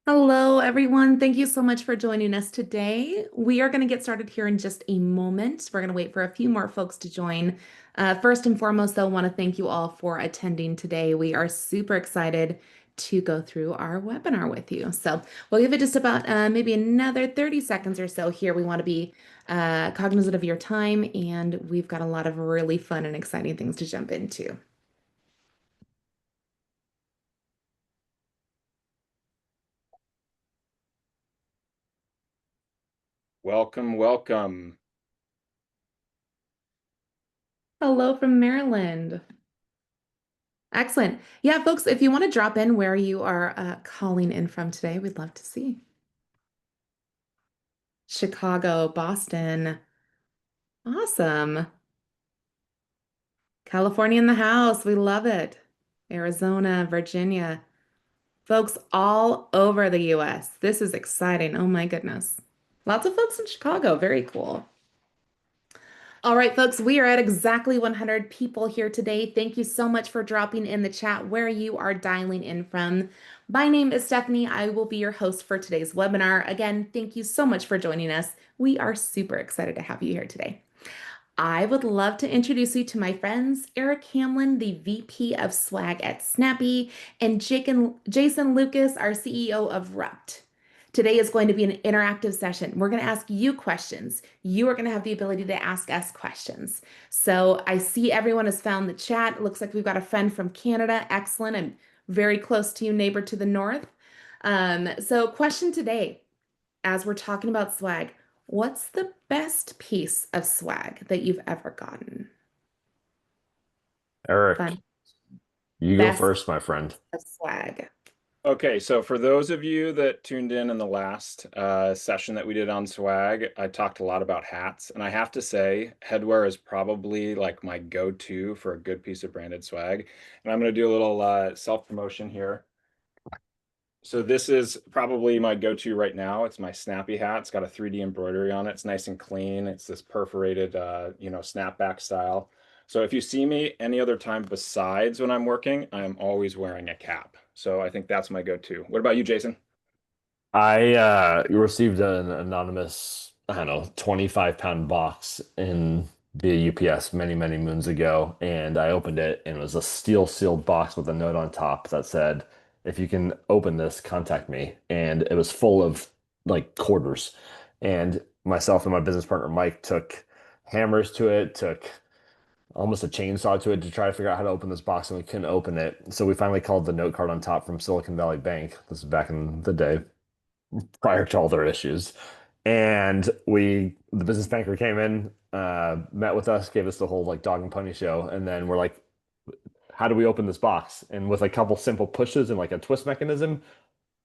Hello, everyone. Thank you so much for joining us today. We are going to get started here in just a moment. We're going to wait for a few more folks to join. First and foremost, though, I want to thank you all for attending today. We are super excited to go through our webinar with you. So we'll give it just about maybe another 30 seconds or so here. We want to be cognizant of your time, and we've got a lot of really fun and exciting things to jump into. Welcome, welcome. Hello from Maryland. Excellent. Yeah, folks, if you want to drop in where you are calling in from today, we'd love to see. Chicago, Boston. Awesome. California in the house. We love it. Arizona, Virginia. Folks all over the US. This is exciting. Oh my goodness. Lots of folks in Chicago. Very cool. All right, folks, we are at exactly 100 people here today. Thank you so much for dropping in the chat where you are dialing in from. My name is Stephanie. I will be your host for today's webinar. Again, thank you so much for joining us. We are super excited to have you here today. I would love to introduce you to my friends, Eric Hamlin, the VP of Swag at Snappy, and Jason Lucash, our CEO of Rupt. Today is going to be an interactive session. We're going to ask you questions. You are going to have the ability to ask us questions. So I see everyone has found the chat. It looks like we've got a friend from Canada. Excellent. And very close to you, neighbor to the north. So question today, as we're talking about swag, what's the best piece of swag that you've ever gotten? Eric, Fun. you go Best first, my friend. of swag. Okay, so for those of you that tuned in the last session that we did on swag, I talked a lot about hats, and I have to say, headwear is probably like my go-to for a good piece of branded swag. And I'm going to do a little self-promotion here. So this is probably my go-to right now. It's my Snappy hat. It's got a 3D embroidery on it. It's nice and clean. It's this perforated, snapback style. So if you see me any other time besides when I'm working, I'm always wearing a cap. So I think that's my go-to. What about you, Jason? I received an anonymous, I don't know, 25-pound box in via UPS many, many moons ago, and I opened it and it was a steel sealed box with a note on top that said, "If you can open this, contact me." And it was full of like quarters. And myself and my business partner Mike took hammers to it, took almost a chainsaw to it to try to figure out how to open this box, and we couldn't open it. So we finally called the note card on top from Silicon Valley Bank. This is back in the day, prior to all their issues. And the business banker came in, met with us, gave us the whole like dog and pony show. And then we're like, how do we open this box? And with a couple simple pushes and like a twist mechanism,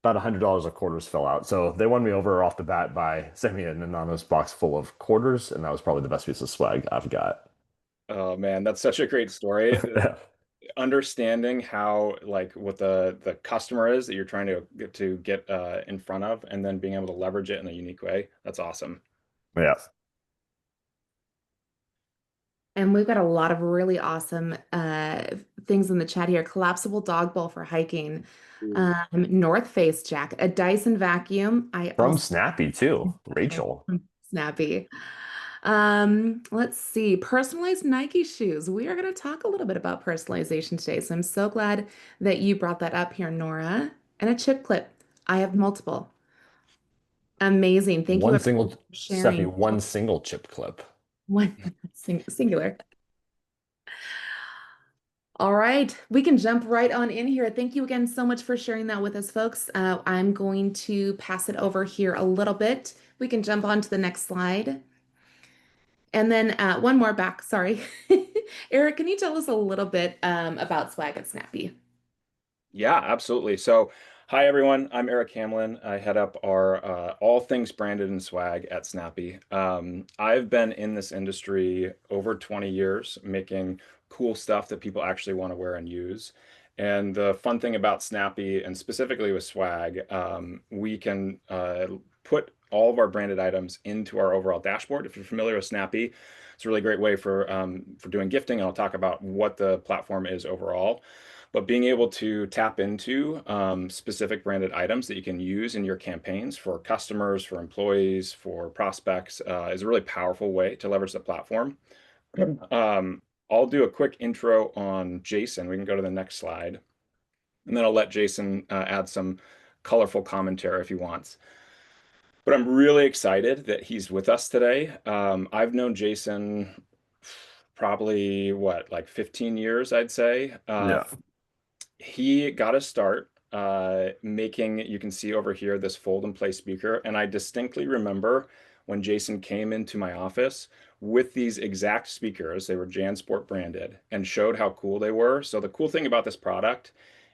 about $100 of quarters fell out. So they won me over off the bat by sending me an anonymous box full of quarters. And that was probably the best piece of swag I've got. Oh man, that's such a great story. Understanding how like what the customer is that you're trying to get in front of, and then being able to leverage it in a unique way. That's awesome. Yeah. And we've got a lot of really awesome things in the chat here. Collapsible dog bowl for hiking. North Face jacket, a Dyson vacuum. I From also Snappy too, Rachel. Snappy. Let's see. Personalized Nike shoes. We are going to talk a little bit about personalization today. So I'm so glad that you brought that up here, Nora. And a chip clip. I have multiple. Amazing. Thank you One everyone single, for Stephanie, sharing. one single chip clip. One singular. All right, we can jump right on in here. Thank you again so much for sharing that with us, folks. I'm going to pass it over here a little bit. We can jump on to the next slide. And then one more back, sorry. Eric, can you tell us a little bit about Swag at Snappy? Yeah, absolutely. So, hi everyone. I'm Eric Hamlin. I head up our all things branded and swag at Snappy. I've been in this industry over 20 years, making cool stuff that people actually want to wear and use. And the fun thing about Snappy, and specifically with swag, we can put all of our branded items into our overall dashboard. If you're familiar with Snappy, it's a really great way for doing gifting. And I'll talk about what the platform is overall. But being able to tap into specific branded items that you can use in your campaigns for customers, for employees, for prospects is a really powerful way to leverage the platform. I'll do a quick intro on Jason. We can go to the next slide. And then I'll let Jason add some colorful commentary if he wants. But I'm really excited that he's with us today. I've known Jason probably, what, like 15 years, I'd say. Yeah. He got a start making, you can see over here, this fold and play speaker. And I distinctly remember when Jason came into my office with these exact speakers. They were JanSport branded and showed how cool they were. So the cool thing about this product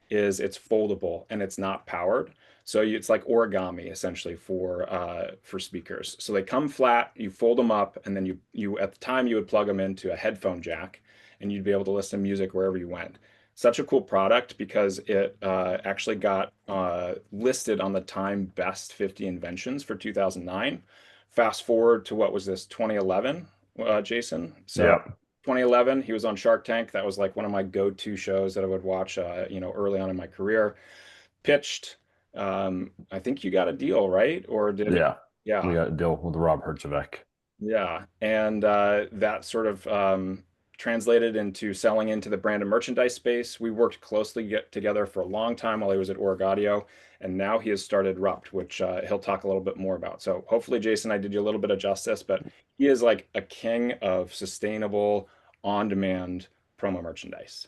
is it's foldable and it's not powered. So it's like origami essentially for speakers. So they come flat, you fold them up, and then you at the time you would plug them into a headphone jack, and you'd be able to listen to music wherever you went. Such a cool product because it actually got listed on the Time Best 50 Inventions for 2009. Fast forward to what was this, 2011, Jason? So Yeah. 2011, he was on Shark Tank. That was like one of my go-to shows that I would watch, early on in my career. Pitched. I think you got a deal, right? Or did it? Yeah. We Yeah. got a deal with Rob Herjavec. Yeah, and that sort of translated into selling into the brand and merchandise space. We worked closely together for a long time while he was at Org Audio, and now he has started Rupt, which he'll talk a little bit more about. So hopefully, Jason, I did you a little bit of justice, but he is like a king of sustainable, on-demand promo merchandise.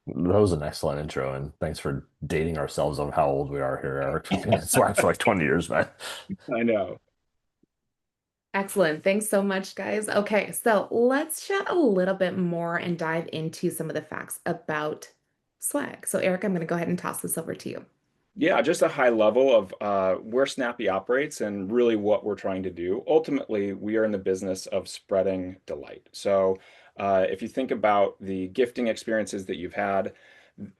That was an excellent intro, and thanks for dating ourselves on how old we are here, Eric. We've been in Swag for like 20 years, man. I know. Excellent. Thanks so much, guys. Okay, so let's chat a little bit more and dive into some of the facts about swag. So, Eric, I'm going to go ahead and toss this over to you. Yeah, just a high level of where Snappy operates and really what we're trying to do. Ultimately, we are in the business of spreading delight. So, if you think about the gifting experiences that you've had,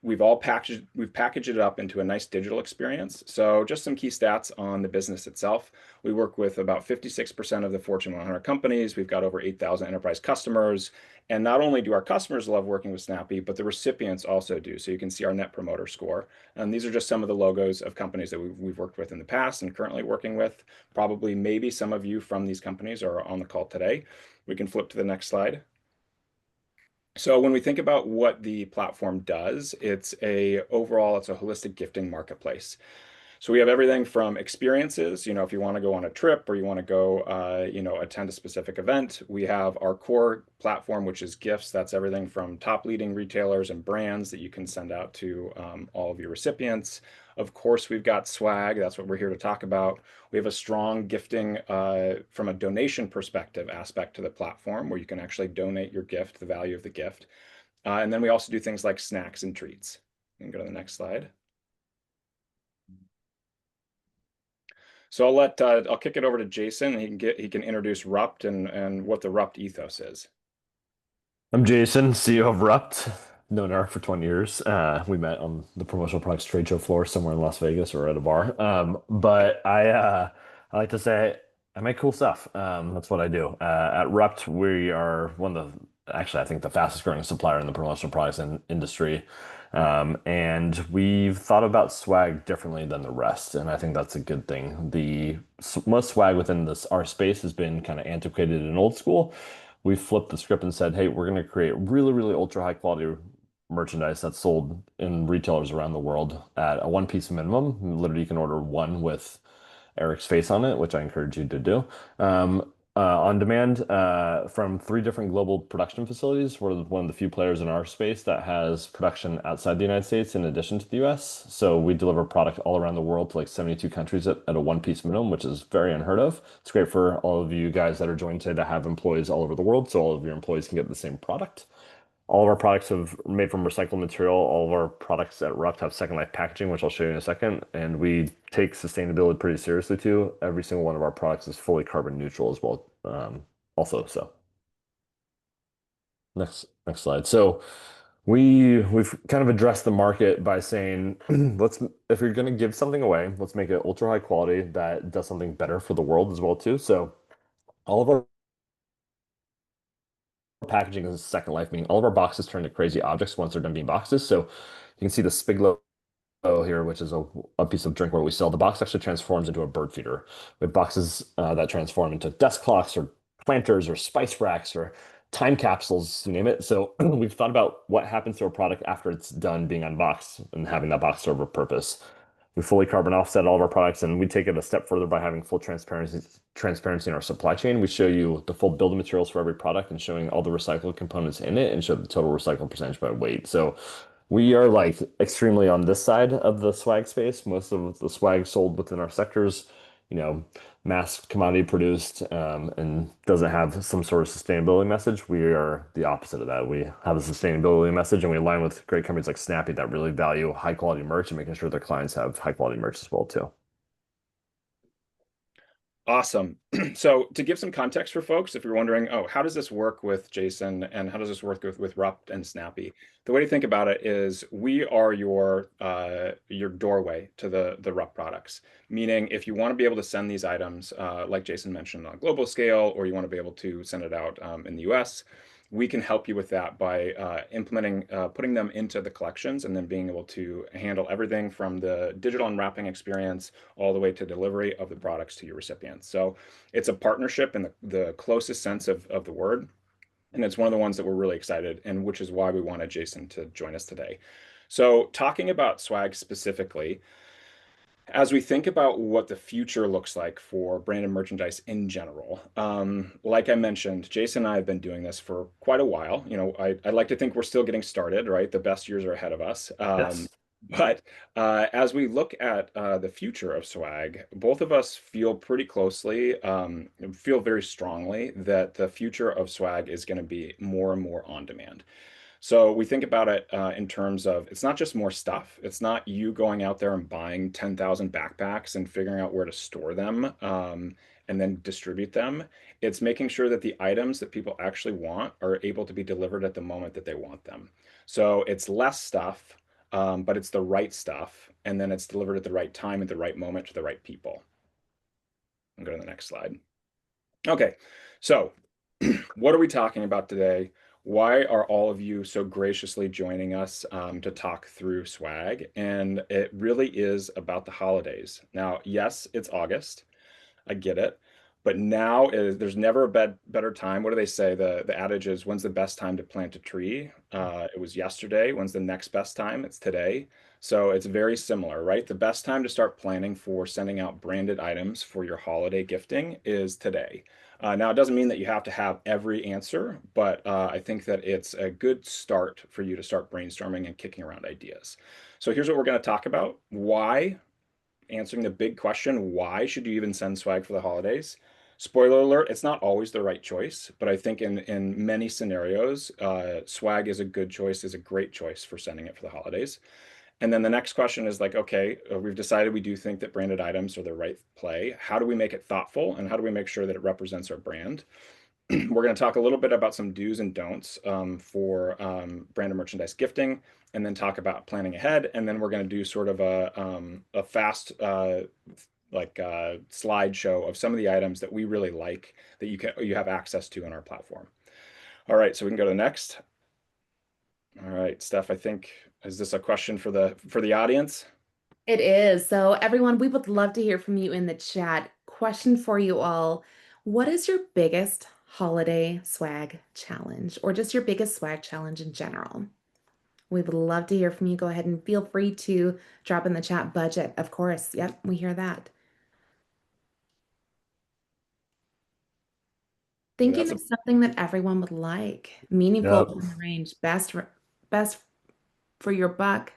we've packaged it up into a nice digital experience. So, just some key stats on the business itself. We work with about 56% of the Fortune 100 companies. We've got over 8,000 enterprise customers. And not only do our customers love working with Snappy, but the recipients also do. So you can see our Net Promoter Score. And these are just some of the logos of companies that we've worked with in the past and currently working with. Probably maybe some of you from these companies are on the call today. We can flip to the next slide. So when we think about what the platform does, overall, it's a holistic gifting marketplace. So we have everything from experiences, if you want to go on a trip or you want to go, attend a specific event. We have our core platform, which is gifts. That's everything from top leading retailers and brands that you can send out to all of your recipients. Of course, we've got swag. That's what we're here to talk about. We have a strong gifting from a donation perspective aspect to the platform where you can actually donate your gift, the value of the gift. And then we also do things like snacks and treats. You can go to the next slide. So I'll kick it over to Jason, and he can introduce Rupt and what the Rupt ethos is. I'm Jason, CEO of Rupt. Known Eric for 20 years. We met on the promotional products trade show floor somewhere in Las Vegas or at a bar. But I like to say I make cool stuff. That's what I do. At Rupt, we are one of actually, I think the fastest growing supplier in the promotional products industry. And we've thought about swag differently than the rest, and I think that's a good thing. Most swag within our space has been kind of antiquated and old school. We flipped the script and said, hey, we're going to create really, really ultra high quality merchandise that's sold in retailers around the world at a one piece minimum. Literally, you can order one with Eric's face on it, which I encourage you to do. On demand from 3 different global production facilities. We're one of the few players in our space that has production outside the United States in addition to the US. So we deliver product all around the world to like 72 countries at a one piece minimum, which is very unheard of. It's great for all of you guys that are joined today that have employees all over the world, so all of your employees can get the same product. All of our products are made from recycled material. All of our products at Rupt have second life packaging, which I'll show you in a second. And we take sustainability pretty seriously too. Every single one of our products is fully carbon neutral as well. Also, so next slide. So We've kind of addressed the market by saying, let's if you're going to give something away, let's make it ultra high quality that does something better for the world as well too. So all of our packaging is Second Life, meaning all of our boxes turn to crazy objects once they're done being boxes. So you can see the Spiglo here, which is a piece of drinkware we sell. The box actually transforms into a bird feeder. We have boxes that transform into desk clocks or planters or spice racks or time capsules, you name it. So we've thought about what happens to a product after it's done being unboxed and having that box serve a purpose. We fully carbon offset all of our products, and we take it a step further by having full transparency in our supply chain. We show you the full build of materials for every product and showing all the recycled components in it and show the total recycled percentage by weight. So we are like extremely on this side of the swag space. Most of the swag sold within our sectors, you know, mass commodity produced, and doesn't have some sort of sustainability message. We are the opposite of that. We have a sustainability message, and we align with great companies like Snappy that really value high quality merch and making sure their clients have high quality merch as well too. Awesome. So to give some context for folks, if you're wondering, oh, how does this work with Jason and how does this work with Rupt and Snappy? The way to think about it is we are your doorway to the Rupt products. Meaning, if you want to be able to send these items, like Jason mentioned, on a global scale, or you want to be able to send it out in the US, we can help you with that by putting them into the collections and then being able to handle everything from the digital unwrapping experience all the way to delivery of the products to your recipients. So it's a partnership in the closest sense of the word. And it's one of the ones that we're really excited, and which is why we wanted Jason to join us today. So talking about swag specifically, as we think about what the future looks like for branded merchandise in general, like I mentioned, Jason and I have been doing this for quite a while. I like to think we're still getting started, right? The best years are ahead of us. Yes. But as we look at the future of swag, both of us feel pretty closely, feel very strongly that the future of swag is going to be more and more on demand. So we think about it in terms of it's not just more stuff. It's not you going out there and buying 10,000 backpacks and figuring out where to store them and then distribute them. It's making sure that the items that people actually want are able to be delivered at the moment that they want them. So it's less stuff, but it's the right stuff. And then it's delivered at the right time, at the right moment to the right people. I'll go to the next slide. Okay, so what are we talking about today? Why are all of you so graciously joining us to talk through swag? And it really is about the holidays. Now, yes, it's August. I get it. But now there's never a better time. What do they say? The adage is, when's the best time to plant a tree? It was yesterday. When's the next best time? It's today. So it's very similar, right? The best time to start planning for sending out branded items for your holiday gifting is today. Now, it doesn't mean that you have to have every answer, but I think that it's a good start for you to start brainstorming and kicking around ideas. So here's what we're going to talk about. Why Answering the big question, why should you even send swag for the holidays? Spoiler alert, it's not always the right choice, but I think in many scenarios, swag is a good choice, is a great choice for sending it for the holidays. And then the next question is like, okay, we've decided we do think that branded items are the right play. How do we make it thoughtful, and how do we make sure that it represents our brand? We're going to talk a little bit about some do's and don'ts for branded merchandise gifting, and then talk about planning ahead. And then we're going to do sort of a fast slideshow of some of the items that we really like that you have access to in our platform. All right, so we can go to the next. All right, Steph, I think, is this a question for the audience? It is. So, everyone, we would love to hear from you in the chat. Question for you all. What is your biggest holiday swag challenge, or just your biggest swag challenge in general? We would love to hear from you. Go ahead and feel free to drop in the chat. Budget, of course. Yep, we hear that. Yeah, Thinking of something that everyone would like. Meaningful Yep. within the range. Best for your buck.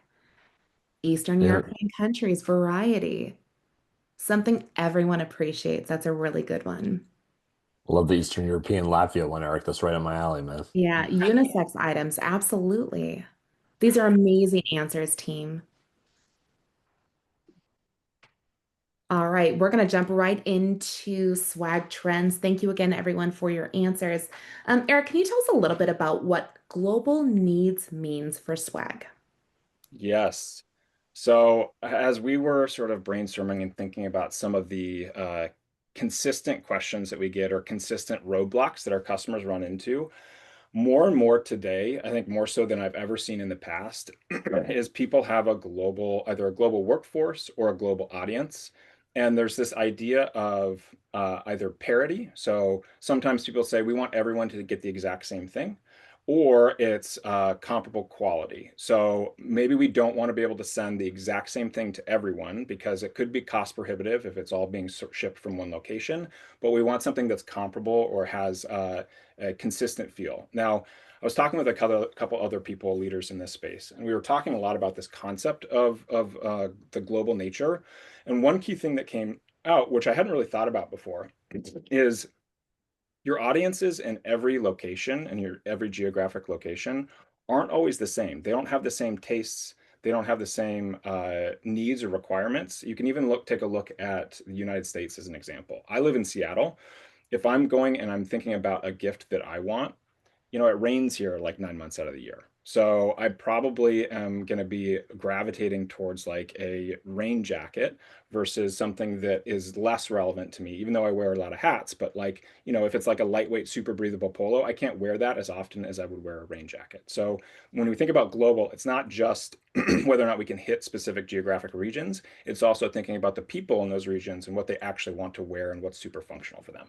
Eastern Yep. European countries, variety. Something everyone appreciates. That's a really good one. Love the Eastern European Latvia one, Eric. That's right up my alley, man. Yeah, unisex items, absolutely. These are amazing answers, team. All right, we're going to jump right into swag trends. Thank you again, everyone, for your answers. Eric, can you tell us a little bit about what global needs means for swag? Yes. So as we were sort of brainstorming and thinking about some of the consistent questions that we get or consistent roadblocks that our customers run into, more and more today, I think more so than I've ever seen in the past, is people have a global, either a global workforce or a global audience. And there's this idea of either parity. So sometimes people say we want everyone to get the exact same thing, or it's comparable quality. So maybe we don't want to be able to send the exact same thing to everyone because it could be cost prohibitive if it's all being shipped from one location, but we want something that's comparable or has a consistent feel. Now, I was talking with a couple other people, leaders in this space, and we were talking a lot about this concept of the global nature. And one key thing that came out, which I hadn't really thought about before, is your audiences in every location and your every geographic location aren't always the same. They don't have the same tastes. They don't have the same needs or requirements. You can even take a look at the United States as an example. I live in Seattle. If I'm going and I'm thinking about a gift that I want, it rains here like 9 months out of the year. So I probably am going to be gravitating towards like a rain jacket versus something that is less relevant to me, even though I wear a lot of hats. But like, if it's like a lightweight, super breathable polo, I can't wear that as often as I would wear a rain jacket. So when we think about global, it's not just whether or not we can hit specific geographic regions, it's also thinking about the people in those regions and what they actually want to wear and what's super functional for them.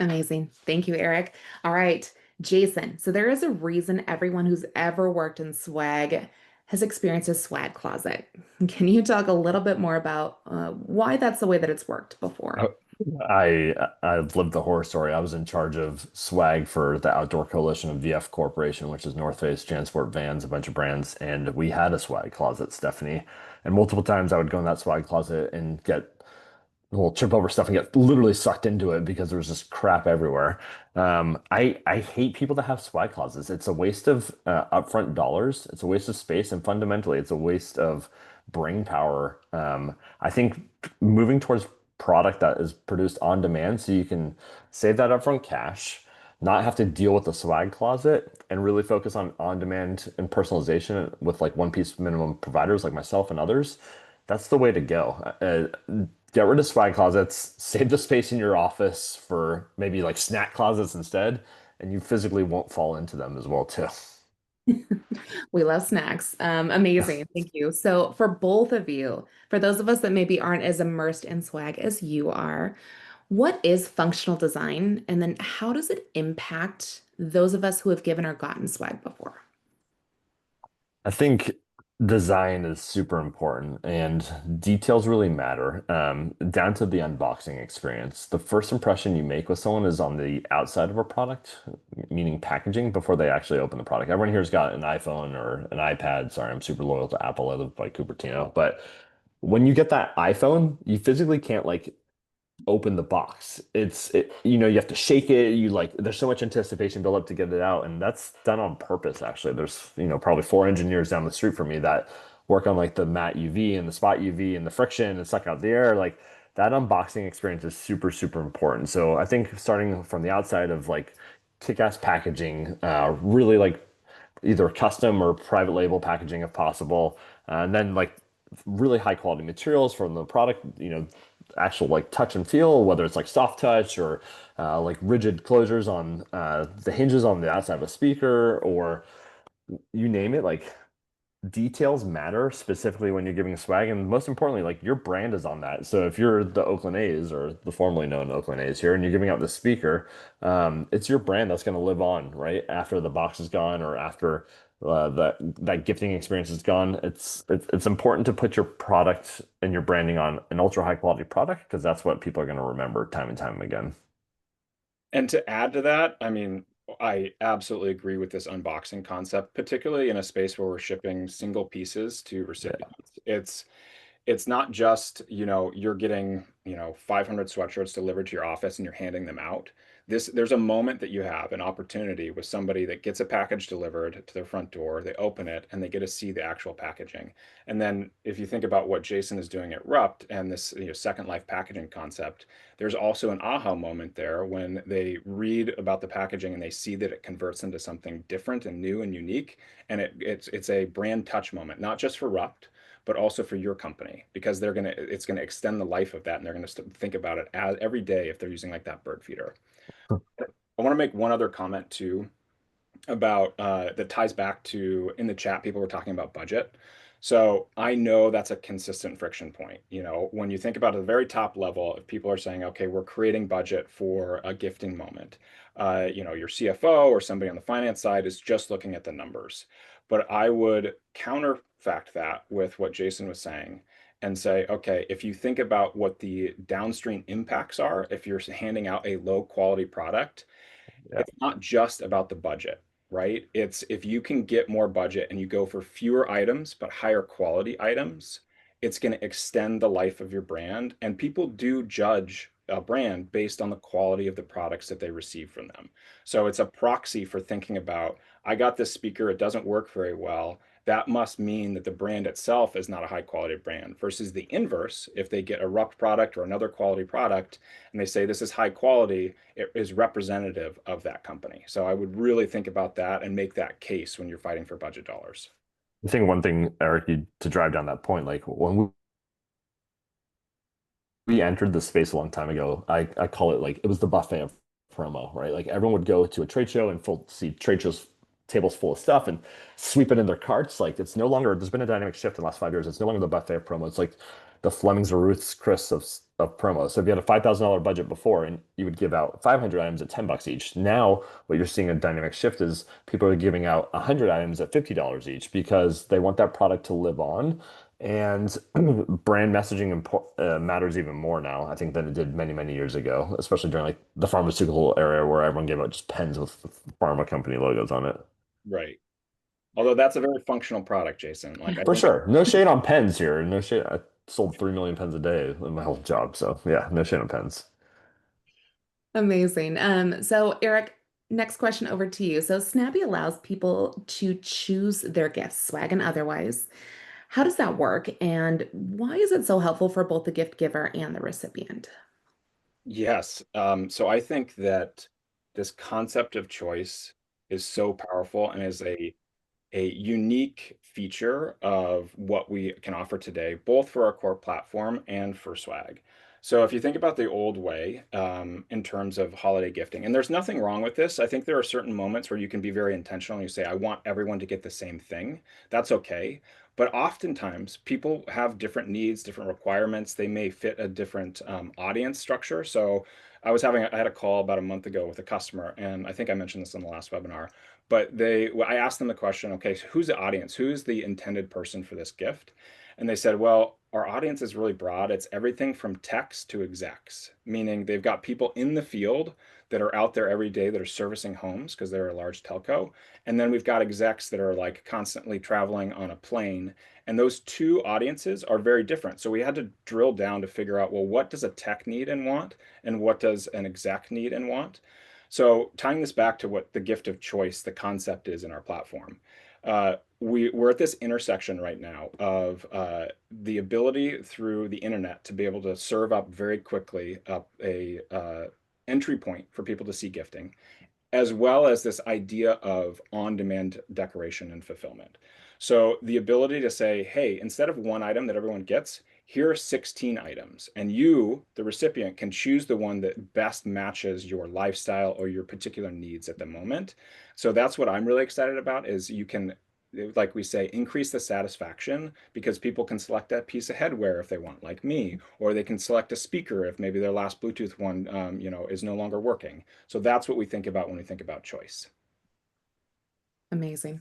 Amazing. Thank you, Eric. All right, Jason. So there is a reason everyone who's ever worked in swag has experienced a swag closet. Can you talk a little bit more about why that's the way that it's worked before? Oh, I've lived the horror story. I was in charge of swag for the outdoor coalition of VF Corporation, which is North Face, JanSport, Vans, a bunch of brands, and we had a swag closet, Stephanie. And multiple times I would go in that swag closet and get will trip over stuff and get literally sucked into it because there's just crap everywhere. I hate people that have swag closets. It's a waste of upfront dollars. It's a waste of space, and fundamentally, it's a waste of brain power. I think moving towards product that is produced on demand, so you can save that upfront cash, not have to deal with the swag closet, and really focus on demand and personalization with like one piece minimum providers like myself and others. That's the way to go. Get rid of swag closets, save the space in your office for maybe like snack closets instead, and you physically won't fall into them as well too. We love snacks. Amazing. Thank you. So, for both of you, for those of us that maybe aren't as immersed in swag as you are, what is functional design? And then how does it impact those of us who have given or gotten swag before? I think design is super important and details really matter, down to the unboxing experience. The first impression you make with someone is on the outside of a product, meaning packaging, before they actually open the product. Everyone here's got an iPhone or an iPad. Sorry, I'm super loyal to Apple. I live by Cupertino. But when you get that iPhone, you physically can't like open the box. You have to shake it. You like there's so much anticipation built up to get it out, and that's done on purpose actually. There's, probably four engineers down the street from me that work on like the matte UV and the spot UV and the friction and suck out the air. Like that unboxing experience is super, super important. So I think starting from the outside of like kick-ass packaging, really like either custom or private label packaging if possible, and then like really high quality materials from the product, actual like touch and feel, whether it's like soft touch or like rigid closures on the hinges on the outside of a speaker or you name it, like details matter specifically when you're giving swag, and most importantly like your brand is on that. So if you're the Oakland A's or the formerly known Oakland A's here and you're giving out the speaker, it's your brand that's going to live on right after the box is gone or after that gifting experience is gone. It's important to put your product and your branding on an ultra high quality product because that's what people are going to remember time and time again. And to add to that, I mean, I absolutely agree with this unboxing concept, particularly in a space where we're shipping single pieces to Yeah. recipients. It's not just, you're getting, 500 sweatshirts delivered to your office and you're handing them out. there's a moment that you have an opportunity with somebody that gets a package delivered to their front door, they open it and they get to see the actual packaging. And then if you think about what Jason is doing at Rupt and this, second life packaging concept, there's also an aha moment there when they read about the packaging and they see that it converts into something different and new and unique. And it's a brand touch moment, not just for Rupt, but also for your company, because it's gonna extend the life of that, and they're gonna think about it as every day if they're using like that bird feeder. I want to make one other comment too about that ties back to in the chat, people were talking about budget. So I know that's a consistent friction point. When you think about at the very top level, if people are saying, okay, we're creating budget for a gifting moment, your CFO or somebody on the finance side is just looking at the numbers. But I would counterfact that with what Jason was saying and say, okay, if you think about what the downstream impacts are, if you're handing out a low quality product, Yeah. it's not just about the budget, right? It's if you can get more budget and you go for fewer items, but higher quality items, it's going to extend the life of your brand. And people do judge a brand based on the quality of the products that they receive from them. So it's a proxy for thinking about, I got this speaker, it doesn't work very well. That must mean that the brand itself is not a high quality brand versus the inverse. If they get a Rupt product or another quality product and they say this is high quality, it is representative of that company. So I would really think about that and make that case when you're fighting for budget dollars. I think one thing, Eric, to drive down that point, like when we entered the space a long time ago, I call it like it was the buffet of promo, right? Like everyone would go to a trade show and see trade shows tables full of stuff and sweep it in their carts. Like it's no longer, there's been a dynamic shift in the last 5 years. It's no longer the buffet of promo. It's like the Flemings or Ruth's Chris of promo. So if you had a $5,000 budget before and you would give out 500 items at $10 each, now what you're seeing a dynamic shift is people are giving out 100 items at $50 each because they want that product to live on. And brand messaging matters even more now, I think, than it did many, many years ago, especially during like the pharmaceutical era where everyone gave out just pens with pharma company logos on it. Right. Although that's a very functional product, Jason. Like I For think sure. No shade on pens here. No shade. I sold 3 million pens a day in my whole job. So yeah, no shade on pens. Amazing. So Eric, next question over to you. So Snappy allows people to choose their gifts, swag and otherwise. How does that work? And why is it so helpful for both the gift giver and the recipient? yes. So I think that this concept of choice is so powerful and is a unique feature of what we can offer today, both for our core platform and for swag. So if you think about the old way in terms of holiday gifting, and there's nothing wrong with this. I think there are certain moments where you can be very intentional and you say, I want everyone to get the same thing. That's okay. But oftentimes people have different needs, different requirements. They may fit a different audience structure. So I had a call about a month ago with a customer, and I think I mentioned this in the last webinar, but I asked them the question, okay, so who's the audience? Who's the intended person for this gift? And they said, well, our audience is really broad. It's everything from techs to execs, meaning they've got people in the field that are out there every day that are servicing homes because they're a large telco. And then we've got execs that are like constantly traveling on a plane. And those two audiences are very different. So we had to drill down to figure out, well, what does a tech need and want? And what does an exec need and want? So tying this back to what the gift of choice, the concept is in our platform, we're at this intersection right now of the ability through the internet to be able to serve up very quickly up a entry point for people to see gifting, as well as this idea of on-demand decoration and fulfillment. So the ability to say, hey, instead of one item that everyone gets, here are 16 items, and you, the recipient, can choose the one that best matches your lifestyle or your particular needs at the moment. So that's what I'm really excited about is you can, like we say, increase the satisfaction because people can select a piece of headwear if they want, like me, or they can select a speaker if maybe their last Bluetooth one, is no longer working. So that's what we think about when we think about choice. Amazing.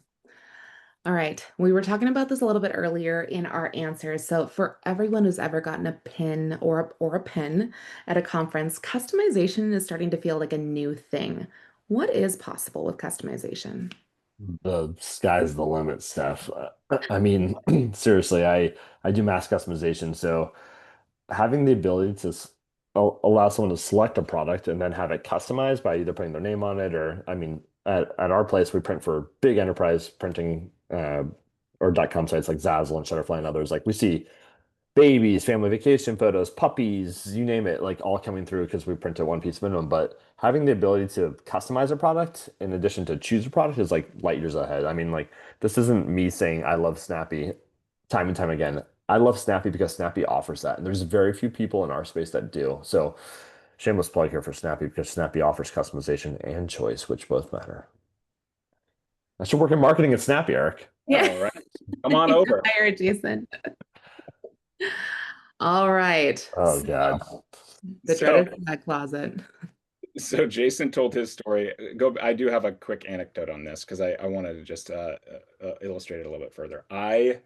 All right. We were talking about this a little bit earlier in our answers. So for everyone who's ever gotten a pin or a pen at a conference, customization is starting to feel like a new thing. What is possible with customization? The sky's the limit, Steph. I mean, seriously, I do mass customization, so having the ability to allow someone to select a product and then have it customized by either putting their name on it or, I mean, at our place, we print for big enterprise printing or .com sites like Zazzle and Shutterfly and others. Like we see babies, family vacation photos, puppies, you name it, like all coming through because we print at one piece minimum. But having the ability to customize a product in addition to choose a product is like light years ahead. I mean, like this isn't me saying I love Snappy time and time again. I love Snappy because Snappy offers that. And there's very few people in our space that do. So shameless plug here for Snappy because Snappy offers customization and choice, which both matter. I should work in marketing at Snappy, Eric. Yeah. All right. Come on You're over. hired, Jason. All right. Oh God. The So, dreaded snack closet. so Jason told his story. I do have a quick anecdote on this because I wanted to just illustrate it a little bit further. I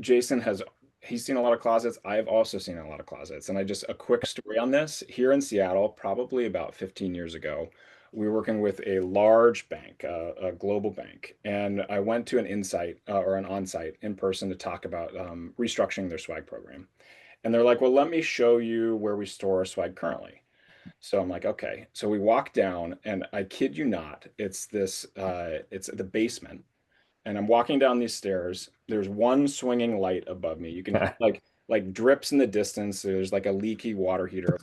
Jason has he's seen a lot of closets. I've also seen a lot of closets. And I just a quick story on this. Here in Seattle, probably about 15 years ago, we were working with a large bank, a global bank, and I went to an insight or an on-site in person to talk about restructuring their swag program. And they're like, "Well, let me show you where we store our swag currently." So I'm like, "Okay." So we walk down, and I kid you not, it's the basement, and I'm walking down these stairs. There's one swinging light above me. You can like drips in the distance. There's like a leaky water heater,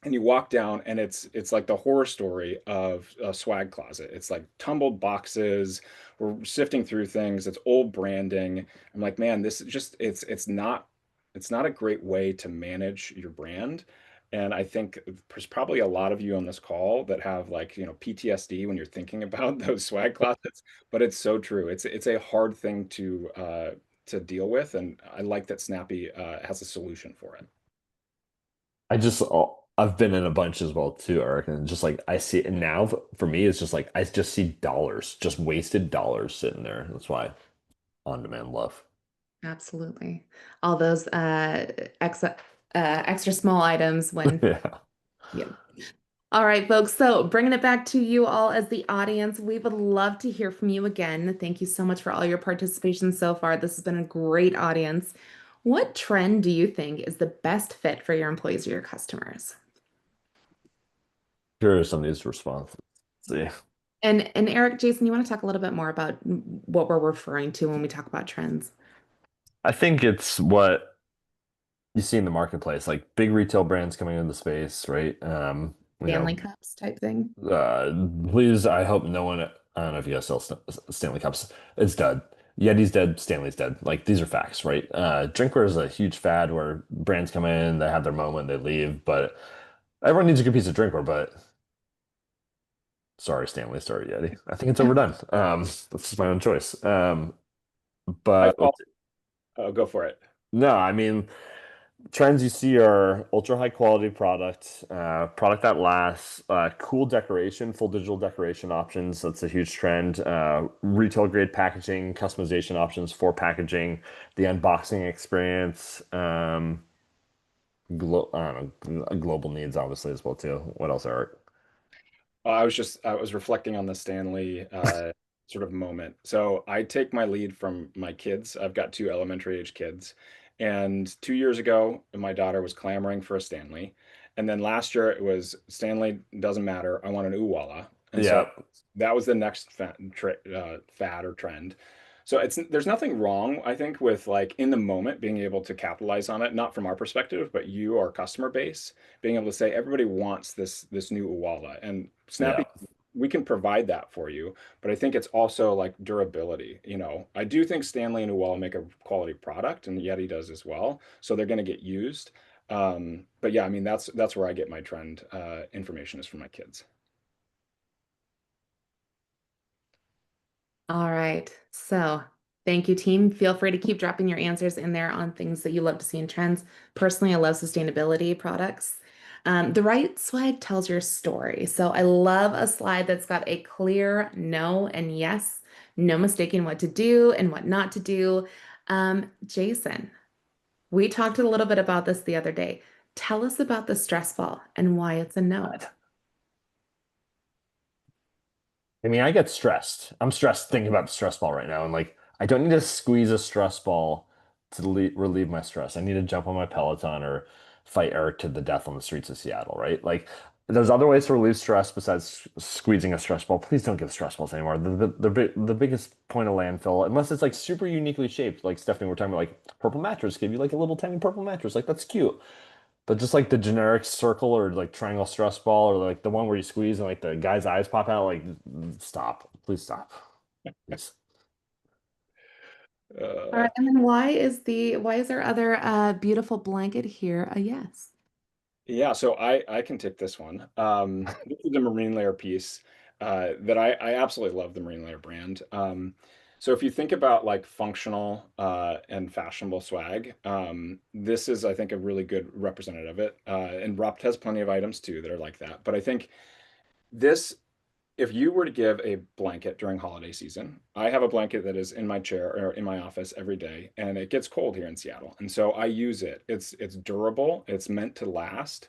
and you walk down, and it's like the horror story of a swag closet. It's like tumbled boxes. We're sifting through things. It's old branding. I'm like, man, this is just it's not a great way to manage your brand. And I think there's probably a lot of you on this call that have like, PTSD when you're thinking about those swag closets, but it's so true. It's a hard thing to deal with, and I like that Snappy has a solution for it. I just I've been in a bunch as well too, Eric, and just like I see it now for me, it's just like I just see dollars, just wasted dollars sitting there. That's why on-demand love. Absolutely. All those extra small items when, Yeah. yeah. All right, folks. So bringing it back to you all as the audience, we would love to hear from you again. Thank you so much for all your participation so far. This has been a great audience. What trend do you think is the best fit for your employees or your customers? Here are some of these responses. Let's see. And Eric, Jason, you want to talk a little bit more about what we're referring to when we talk about trends? I think it's what you see in the marketplace, like big retail brands coming into the space, right? You know, Stanley Cups type thing. please, I hope no one, I don't know if you guys sell Stanley Cups. It's dead. Yeti's dead, Stanley's dead. Like these are facts, right? Drinkware is a huge fad where brands come in, they have their moment, they leave, but everyone needs a good piece of drinkware, but sorry, Stanley, sorry, Yeti. I think it's overdone. That's just my own choice. I But call, go for it. no, I mean, trends you see are ultra high quality product, product that lasts, cool decoration, full digital decoration options. That's a huge trend. Retail grade packaging, customization options for packaging, the unboxing experience. I don't know, global needs obviously as well too. What else, Eric? I was reflecting on the Stanley sort of moment. So I take my lead from my kids. I've got two elementary age kids. And 2 years ago, my daughter was clamoring for a Stanley. And then last year it was Stanley doesn't matter. I want an Uwala. And so Yeah, that was the next fad or trend. So there's nothing wrong, I think, with like in the moment being able to capitalize on it, not from our perspective, but you, our customer base, being able to say everybody wants this new Uwala. And yeah. Snappy, we can provide that for you, but I think it's also like durability. I do think Stanley and Uwala make a quality product, and Yeti does as well. So they're going to get used. But yeah, I mean that's where I get my trend information is from my kids. All right. So thank you, team. Feel free to keep dropping your answers in there on things that you love to see in trends. Personally, I love sustainability products. The right swag tells your story. So I love a slide that's got a clear no and yes, no mistaking what to do and what not to do. Jason, we talked a little bit about this the other day. Tell us about the stress ball and why it's a no. I mean, I get stressed. I'm stressed thinking about the stress ball right now. And like, I don't need to squeeze a stress ball to relieve my stress. I need to jump on my Peloton or fight Eric to the death on the streets of Seattle, right? Like there's other ways to relieve stress besides squeezing a stress ball. Please don't give stress balls anymore. The biggest point of landfill, unless it's like super uniquely shaped, like Stephanie, we're talking about like purple mattress, give you like a little tiny purple mattress, like that's cute. But just like the generic circle or like triangle stress ball or like the one where you squeeze and like the guy's eyes pop out, like stop. Please stop. Please. All Uh, right, and then why is our other beautiful blanket here a yes? Yeah, so I can take this one. This is the marine layer piece that I absolutely love the marine layer brand. So if you think about like functional and fashionable swag, this is I think a really good representative of it. And Rupt has plenty of items too that are like that. But I think this if you were to give a blanket during holiday season, I have a blanket that is in my chair or in my office every day, and it gets cold here in Seattle. And so I use it. It's durable, it's meant to last.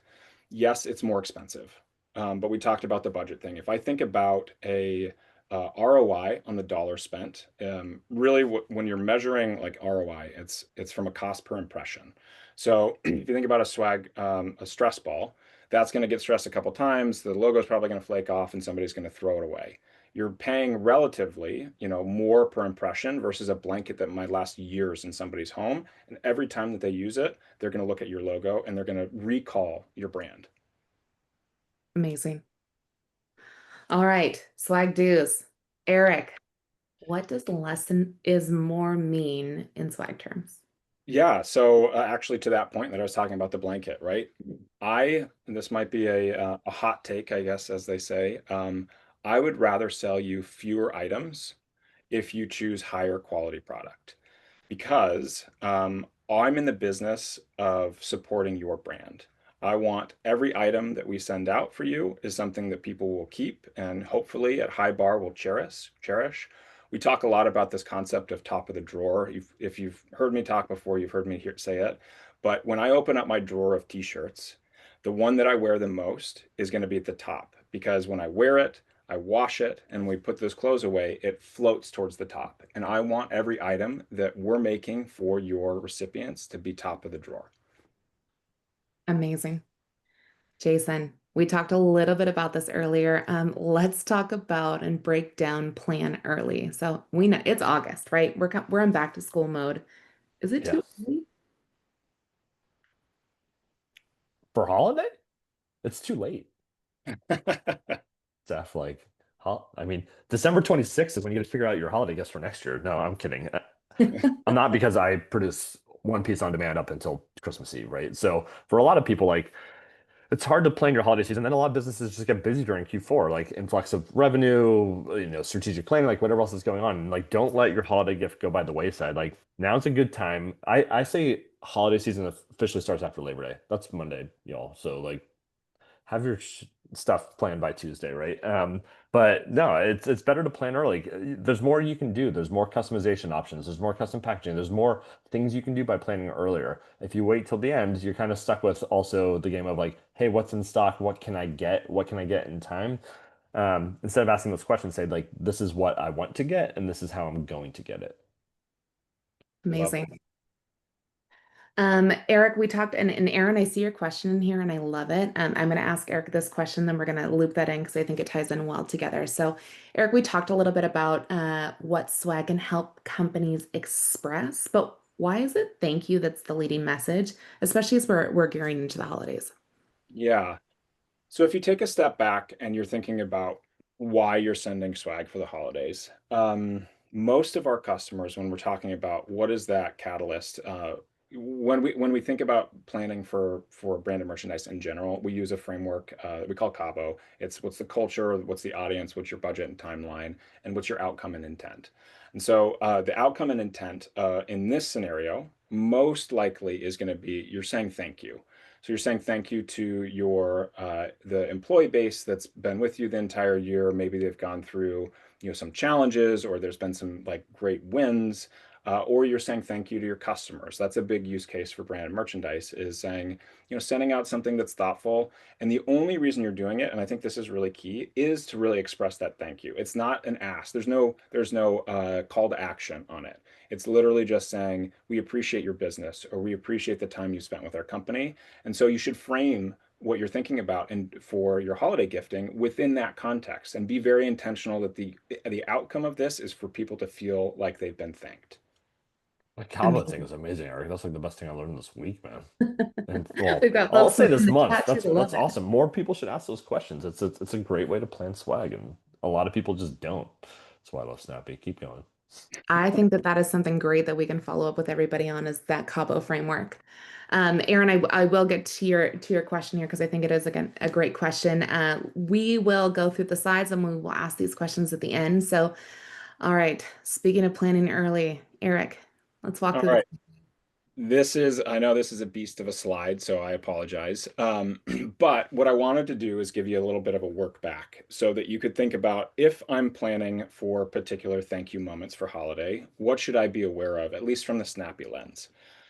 Yes, it's more expensive. But we talked about the budget thing. If I think about a ROI on the dollar spent, really when you're measuring like ROI, it's from a cost per impression. So if you think about a swag, a stress ball, that's going to get stressed a couple times. The logo is probably going to flake off and somebody's going to throw it away. You're paying relatively, more per impression versus a blanket that might last years in somebody's home. And every time that they use it, they're going to look at your logo and they're going to recall your brand. Amazing. All right, swag dues. Eric, what does less than is more mean in swag terms? Yeah, so actually to that point that I was talking about the blanket, right? And this might be a hot take, I guess, as they say. I would rather sell you fewer items if you choose higher quality product because I'm in the business of supporting your brand. I want every item that we send out for you is something that people will keep and hopefully at high bar will cherish. We talk a lot about this concept of top of the drawer. If you've heard me talk before, you've heard me say it. But when I open up my drawer of t-shirts, the one that I wear the most is going to be at the top because when I wear it, I wash it, and when we put those clothes away, it floats towards the top. And I want every item that we're making for your recipients to be top of the drawer. Amazing. Jason, we talked a little bit about this earlier. Let's talk about and break down plan early. So we know it's August, right? We're in back to school mode. Is it too Yes. early? For holiday? It's too late. Steph, like, huh? I mean, December 26th is when you get to figure out your holiday gifts for next year. No, I'm kidding. I'm not because I produce one piece on demand up until Christmas Eve, right? So for a lot of people, like it's hard to plan your holiday season. Then a lot of businesses just get busy during Q4, like influx of revenue, strategic planning, like whatever else is going on. Like, don't let your holiday gift go by the wayside. Like, now's a good time. I say holiday season officially starts after Labor Day. That's Monday, y'all. So like, have your stuff planned by Tuesday, right? But no, it's better to plan early. There's more you can do. There's more customization options. There's more custom packaging. There's more things you can do by planning earlier. If you wait till the end, you're kind of stuck with also the game of like, hey, what's in stock? What can I get? What can I get in time? Instead of asking those questions, say like, this is what I want to get, and this is how I'm going to get it. Love Amazing. Eric, we talked, and Aaron, I see your question in here and I love it. I'm going to ask Eric this question, then we're going to loop that in because I think it ties in well together. So, Eric, we talked a little bit about what swag can help companies express, but why is it thank you that's the leading message, especially as we're gearing into the holidays? Yeah. So if you take a step back and you're thinking about why you're sending swag for the holidays, most of our customers, when we're talking about what is that catalyst, when we think about planning for branded merchandise in general, we use a framework we call Cabo. It's what's the culture, what's the audience, what's your budget and timeline, and what's your outcome and intent. And so the outcome and intent in this scenario most likely is going to be you're saying thank you. So you're saying thank you to your the employee base that's been with you the entire year. Maybe they've gone through some challenges or there's been some like great wins. or you're saying thank you to your customers. That's a big use case for branded merchandise, is saying, sending out something that's thoughtful. And the only reason you're doing it, and I think this is really key, is to really express that thank you. It's not an ask. There's no call to action on it. It's literally just saying, we appreciate your business, or we appreciate the time you spent with our company. And so you should frame what you're thinking about and for your holiday gifting within that context, and be very intentional that the outcome of this is for people to feel like they've been thanked. The Cabo thing Amazing. is amazing, Eric. That's like the best thing I learned this week, man. And well, We've got I'll folks say in this the month. chat too that That's love it. awesome. More people should ask those questions. It's a great way to plan swag, and a lot of people just don't. That's why I love Snappy. Keep going. I think that that is something great that we can follow up with everybody on, is that Cabo framework. Aaron, I will get to your question here because I think it is again a great question. We will go through the slides and we will ask these questions at the end. So, all right. Speaking of planning early, Eric, let's walk All through right. this. I know this is a beast of a slide, so I apologize. But what I wanted to do is give you a little bit of a work back so that you could think about, if I'm planning for particular thank you moments for holiday, what should I be aware of, at least from the Snappy lens?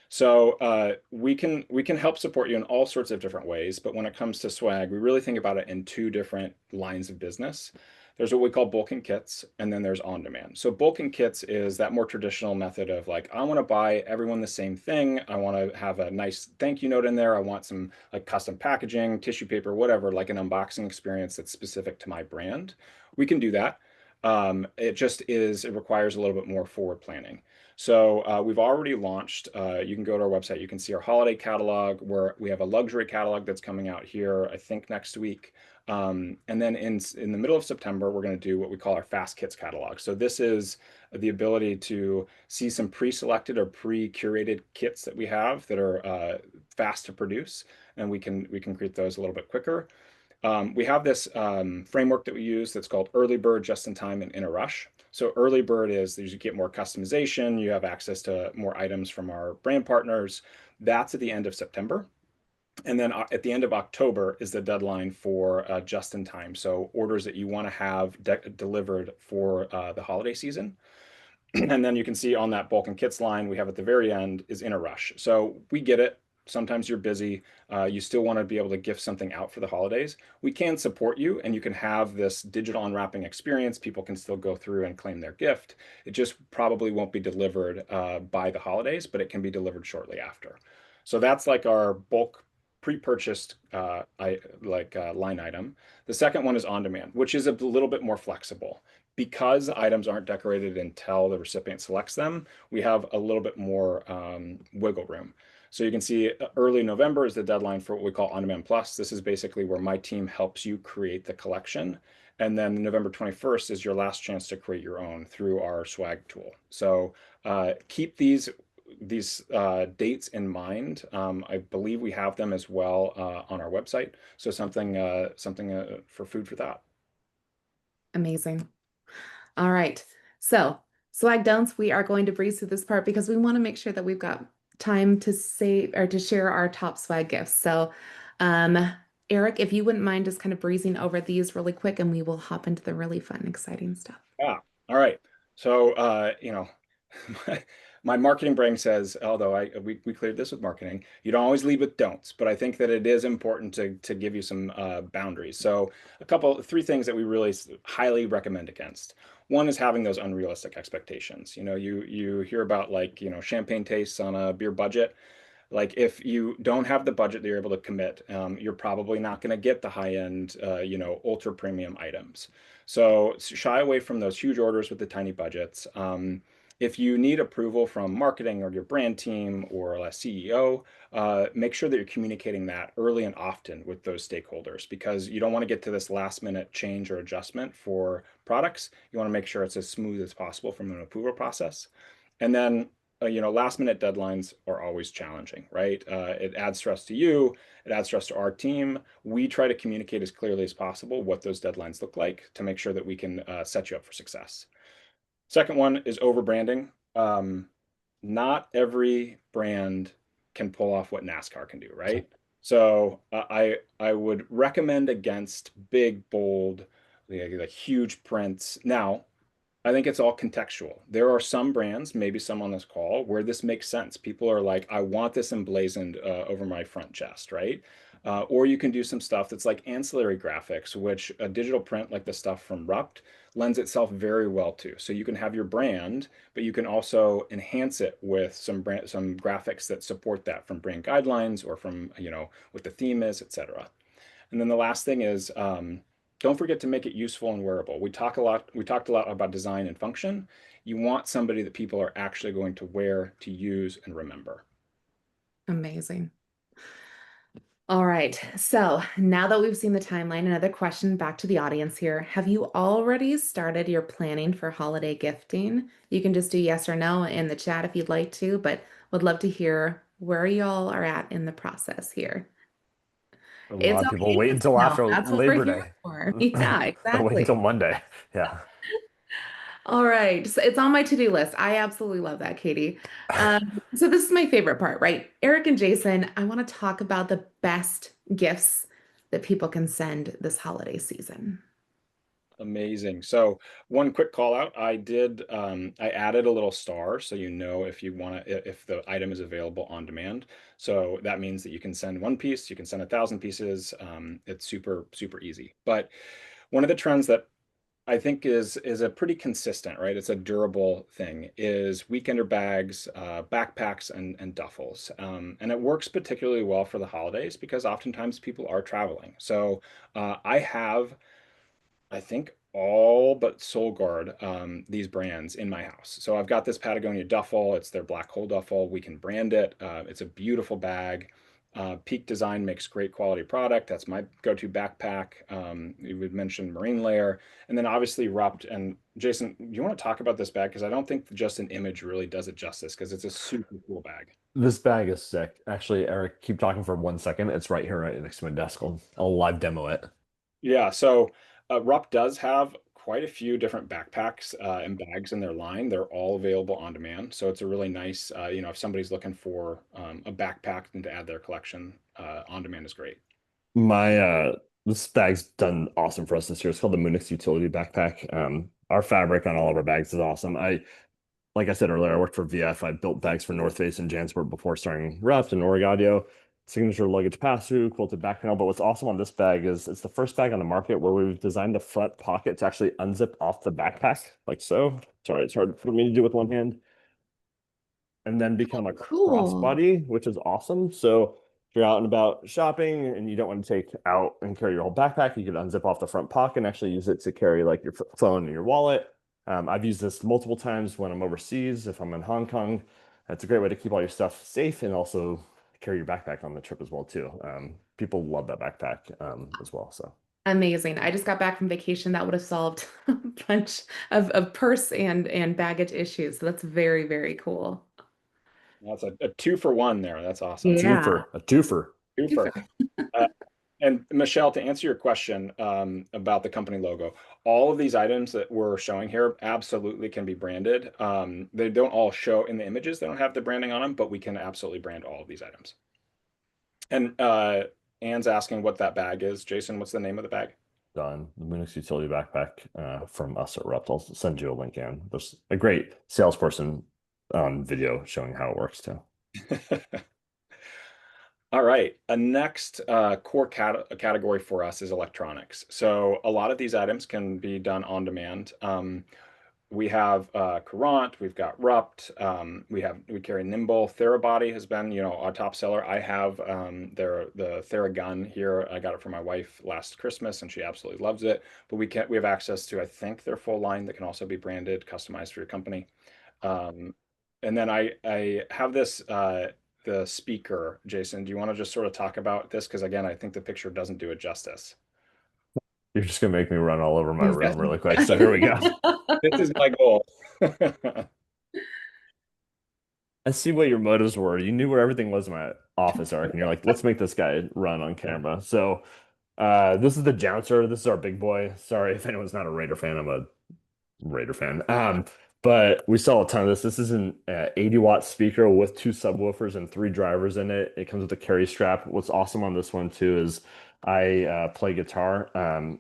So we can help support you in all sorts of different ways, but when it comes to swag, we really think about it in two different lines of business. There's what we call bulk and kits, and then there's on demand. So bulk and kits is that more traditional method of like, I want to buy everyone the same thing. I want to have a nice thank you note in there. I want some like custom packaging, tissue paper, whatever, like an unboxing experience that's specific to my brand. We can do that. It requires a little bit more forward planning. So we've already launched. You can go to our website. You can see our holiday catalog, where we have a luxury catalog that's coming out here, I think next week. And then in the middle of September, we're going to do what we call our Fast Kits catalog. So this is the ability to see some pre-selected or pre-curated kits that we have that are fast to produce, and we can create those a little bit quicker. We have this framework that we use that's called Early Bird, Just in Time, and In a Rush. So Early Bird is you get more customization, you have access to more items from our brand partners. That's at the end of September. And then at the end of October is the deadline for just in time. So orders that you want to have delivered for the holiday season. And then you can see on that bulk and kits line we have at the very end is In a Rush. So we get it. Sometimes you're busy. You still want to be able to gift something out for the holidays. We can support you, and you can have this digital unwrapping experience. People can still go through and claim their gift. It just probably won't be delivered by the holidays, but it can be delivered shortly after. So that's like our bulk pre-purchased line item. The second one is on demand, which is a little bit more flexible. Because items aren't decorated until the recipient selects them, we have a little bit more wiggle room. So you can see early November is the deadline for what we call On Demand Plus. This is basically where my team helps you create the collection. And then November 21st is your last chance to create your own through our swag tool. So keep these dates in mind. I believe we have them as well on our website. So something for food for thought. Amazing. All right. So, swag don'ts, we are going to breeze through this part because we want to make sure that we've got time to say or to share our top swag gifts. So, Eric, if you wouldn't mind just kind of breezing over these really quick, and we will hop into the really fun, exciting stuff. Yeah. All right. So, my marketing brain says, although we cleared this with marketing, you don't always lead with don'ts, but I think that it is important to give you some boundaries. So, three things that we really highly recommend against. One is having those unrealistic expectations. You hear about champagne tastes on a beer budget. Like if you don't have the budget that you're able to commit, you're probably not going to get the high end, ultra premium items. So shy away from those huge orders with the tiny budgets. If you need approval from marketing or your brand team or a CEO, make sure that you're communicating that early and often with those stakeholders, because you don't want to get to this last minute change or adjustment for products. You want to make sure it's as smooth as possible from an approval process. And then last minute deadlines are always challenging, right? It adds stress to you. It adds stress to our team. We try to communicate as clearly as possible what those deadlines look like to make sure that we can set you up for success. Second one is over branding. Not every brand can pull off what NASCAR can do, right? So I would recommend against big, bold, like huge prints. Now, I think it's all contextual. There are some brands, maybe some on this call, where this makes sense. People are like, I want this emblazoned over my front chest, right? Or you can do some stuff that's like ancillary graphics, which a digital print like the stuff from Rupt lends itself very well to. So you can have your brand, but you can also enhance it with some graphics that support that from brand guidelines or from, what the theme is, etc. And then the last thing is, don't forget to make it useful and wearable. We talked a lot about design and function. You want somebody that people are actually going to wear, to use, and remember. Amazing. All right. So now that we've seen the timeline, another question back to the audience here. Have you already started your planning for holiday gifting? You can just do yes or no in the chat if you'd like to, but would love to hear where y'all are at in the process here. A lot It's of people okay wait to say until no. after That's what we're Labor here Day. for. Yeah, Or wait exactly. until Monday. Yeah. All right. So it's on my to-do list. I absolutely love that, Katie. So this is my favorite part, right? Eric and Jason, I want to talk about the best gifts that people can send this holiday season. Amazing. So one quick call out, I added a little star so if you want to, if the item is available on demand. So that means that you can send one piece, you can send 1,000 pieces. It's super, super easy. But one of the trends that I think is a pretty consistent, right? It's a durable thing, is weekender bags, backpacks, and duffels. And it works particularly well for the holidays because oftentimes people are traveling. So I have, I think, all but Solgard, these brands in my house. So I've got this Patagonia duffel. It's their black hole duffel. We can brand it. It's a beautiful bag. Peak Design makes great quality product. That's my go-to backpack. You would mention Marine Layer, and then obviously Rupt. And Jason, do you want to talk about this bag? Because I don't think just an image really does it justice, because it's a super cool bag. This bag is sick. Actually, Eric, keep talking for 1 second. It's right here, right next to my desk. I'll live demo it. Yeah, so Rupp does have quite a few different backpacks and bags in their line. They're all available on demand. So it's a really nice, if somebody's looking for a backpack and to add their collection, on demand is great. My this bag's done awesome for us this year. It's called the Munich Utility Backpack. Our fabric on all of our bags is awesome. Like I said earlier, I worked for VF. I built bags for North Face and Jansport before starting Rupt and Origadio. Signature luggage pass-through, quilted back panel. But what's awesome on this bag is it's the first bag on the market where we've designed the front pocket to actually unzip off the backpack, like so. Sorry, it's hard for me to do with one hand. And then become a Cool. crossbody, which is awesome. So if you're out and about shopping and you don't want to take out and carry your whole backpack, you could unzip off the front pocket and actually use it to carry like your phone and your wallet. I've used this multiple times when I'm overseas, if I'm in Hong Kong. It's a great way to keep all your stuff safe and also carry your backpack on the trip as well too. People love that backpack as well. So Amazing. I just got back from vacation. That would have solved a bunch of purse and baggage issues. So that's very, very cool. That's a two for one there. That's a awesome. Yeah. twofer, a twofer. Super. Super. And Michelle, to answer your question about the company logo, all of these items that we're showing here absolutely can be branded. They don't all show in the images, they don't have the branding on them, but we can absolutely brand all of these items. And Anne's asking what that bag is. Jason, what's the name of the bag? Done. The Linux utility backpack from us at Rupt. I'll send you a link in. There's a great salesperson video showing how it works too. All right. A next core category for us is electronics. So a lot of these items can be done on demand. We have Courant, we've got Rupt, we carry Nimble. Therabody has been, our top seller. I have the Theragun here. I got it for my wife last Christmas, and she absolutely loves it. But we have access to, I think, their full line that can also be branded, customized for your company. And then I have this the speaker. Jason, do you want to just sort of talk about this? Because again, I think the picture doesn't do it justice. You're just gonna make me run all over my He's room got- really quick. So here we go. This is my goal. I see what your motives were. You knew where everything was in my office, Eric, and you're like, let's make this guy run on camera. So this is the Jouncer. This is our big boy. Sorry if anyone's not a Raider fan. I'm a Raider fan. But we sell a ton of this. This is an 80-watt speaker with two subwoofers and three drivers in it. It comes with a carry strap. What's awesome on this one too is I play guitar,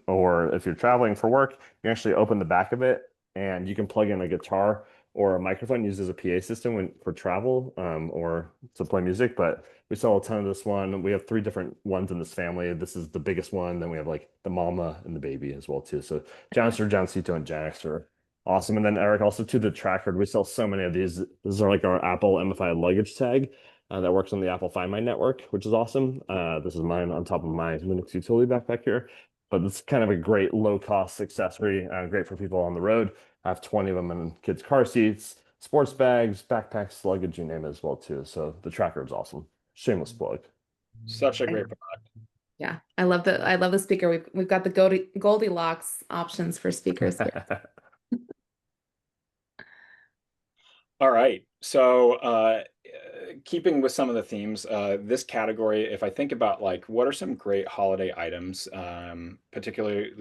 or if you're traveling for work, you actually open the back of it and you can plug in a guitar or a microphone used as a PA system for travel or to play music. But we sell a ton of this one. We have three different ones in this family. This is the biggest one. Then we have like the mama and the baby as well too. So Janister, Jancito, and Janix are awesome. And then Eric, also to the tracker, we sell so many of these. These are like our Apple MFI luggage tag that works on the Apple Find My network, which is awesome. This is mine on top of my Linux utility backpack here. But it's kind of a great low cost accessory, great for people on the road. I have 20 of them in kids' car seats, sports bags, backpacks, luggage, you name it as well too. So the tracker is awesome. Shameless plug. Such a I- great product. Yeah, I love the speaker. We've got the Goldilocks options for speakers here. All right. So, keeping with some of the themes, this category, if I think about like what are some great holiday items, particularly,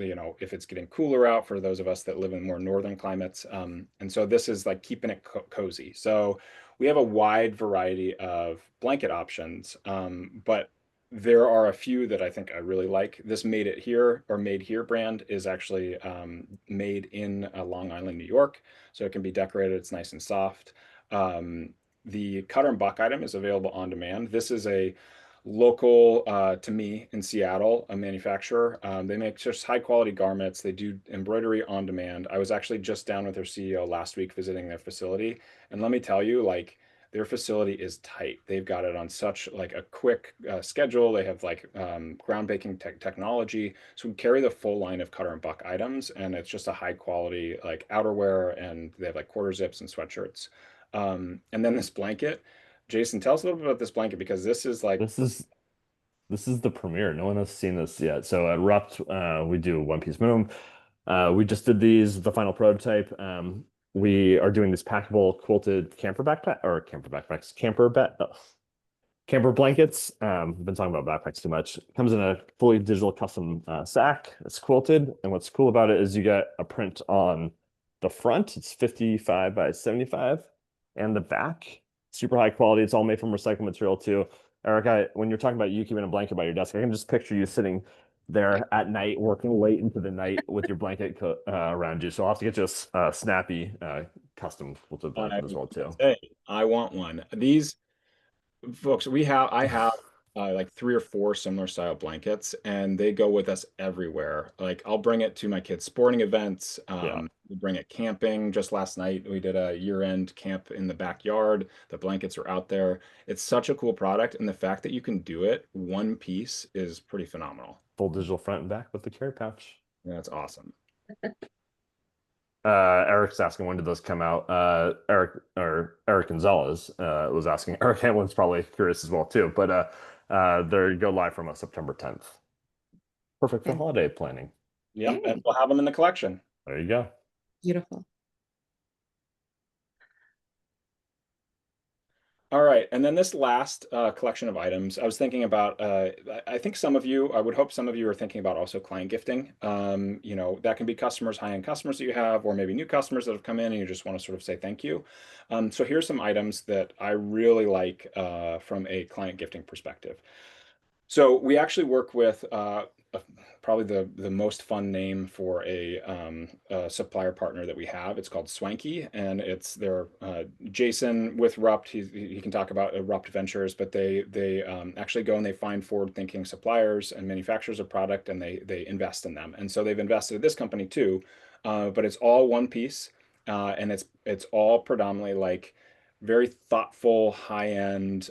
if it's getting cooler out for those of us that live in more northern climates. And so this is like keeping it cozy. So we have a wide variety of blanket options, but there are a few that I think I really like. This Made It Here or Made Here brand is actually made in Long Island, New York. So it can be decorated. It's nice and soft. Um, the Cutter and Buck item is available on demand. This is a local, to me, in Seattle, a manufacturer. They make just high quality garments. They do embroidery on demand. I was actually just down with their CEO last week visiting their facility. And let me tell you, like, their facility is tight. They've got it on such like a quick schedule. They have like groundbreaking technology. So we carry the full line of Cutter and Buck items, and it's just a high quality like outerwear, and they have like quarter zips and sweatshirts. And then this blanket, Jason, tell us a little bit about this blanket because this is like This is This is the premiere. No one has seen this yet. So at Rupt, we do one piece minimum. We just did the final prototype. We are doing this packable quilted camper backpack or camper backpacks, camper blankets. I've been talking about backpacks too much. Comes in a fully digital custom sack. It's quilted, and what's cool about it is you get a print on the front. It's 55 by 75, and the back, super high quality. It's all made from recycled material too. Eric, when you're talking about you keeping a blanket by your desk, I can just picture you sitting there at night, working late into the night with your blanket around you. So I'll have to get you a Snappy custom quilted I blanket as well too. say, I want one. These folks, I have like three or four similar style blankets, and they go with us everywhere. Like I'll bring it to my kids' sporting events. Yeah. We bring it camping. Just last night, we did a year-end camp in the backyard. The blankets are out there. It's such a cool product, and the fact that you can do it one piece is pretty phenomenal. Full digital front and back with the carry pouch. That's awesome. Eric's asking when did those come out? Eric Gonzalez was asking. Eric Hamlin's probably curious as well too. But they go live from September 10th. Perfect for Okay. holiday planning. Yeah, Yay. and we'll have them in the collection. There you go. Beautiful. All right, and then this last collection of items, I was thinking about. I think some of you, I would hope some of you are thinking about also client gifting. That can be customers, high-end customers that you have, or maybe new customers that have come in and you just want to sort of say thank you. So here's some items that I really like from a client gifting perspective. So we actually work with probably the most fun name for a supplier partner that we have. It's called Swanky, and it's their Jason with Rupt. He can talk about Rupt Ventures, but they actually go and they find forward-thinking suppliers and manufacturers of product, and they invest in them. And so they've invested in this company too, but it's all one piece, and it's all predominantly like very thoughtful, high-end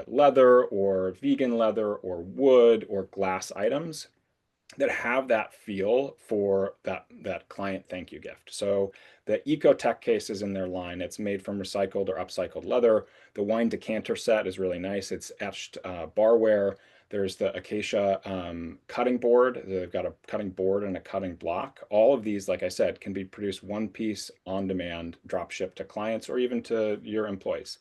leather or vegan leather or wood or glass items that have that feel for that client thank you gift. So the Eco Tech case is in their line. It's made from recycled or upcycled leather. The wine decanter set is really nice. It's etched barware. There's the Acacia cutting board. They've got a cutting board and a cutting block. All of these, like I said, can be produced one piece on demand, drop shipped to clients or even to your employees.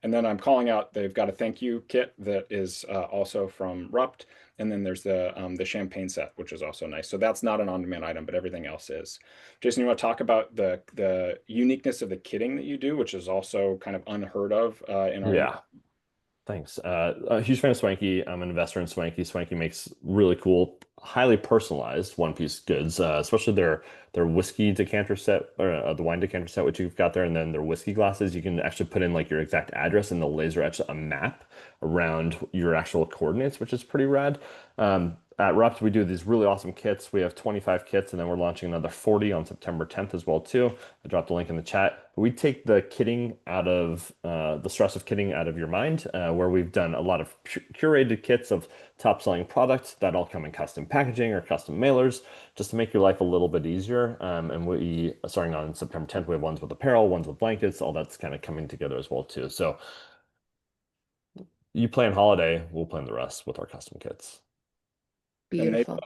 And then I'm calling out, they've got a thank you kit that is also from Rupt. And then there's the champagne set, which is also nice. So that's not an on-demand item, but everything else is. Jason, you want to talk about the uniqueness of the kitting that you do, which is also kind of unheard of in our Yeah. Thanks. A huge fan of Swanky. I'm an investor in Swanky. Swanky makes really cool, highly personalized one-piece goods, especially their whiskey decanter set or the wine decanter set, which you've got there, and then their whiskey glasses. You can actually put in like your exact address, and they'll laser etch a map around your actual coordinates, which is pretty rad. At Rupt, we do these really awesome kits. We have 25 kits, and then we're launching another 40 on September 10th as well too. I dropped a link in the chat. We take the kitting out of the stress of kitting out of your mind, where we've done a lot of curated kits of top selling products that all come in custom packaging or custom mailers, just to make your life a little bit easier. And we, starting on September 10th, we have ones with apparel, ones with blankets, all that's kind of coming together as well too. So you plan holiday, we'll plan the rest with our custom kits. And Beautiful.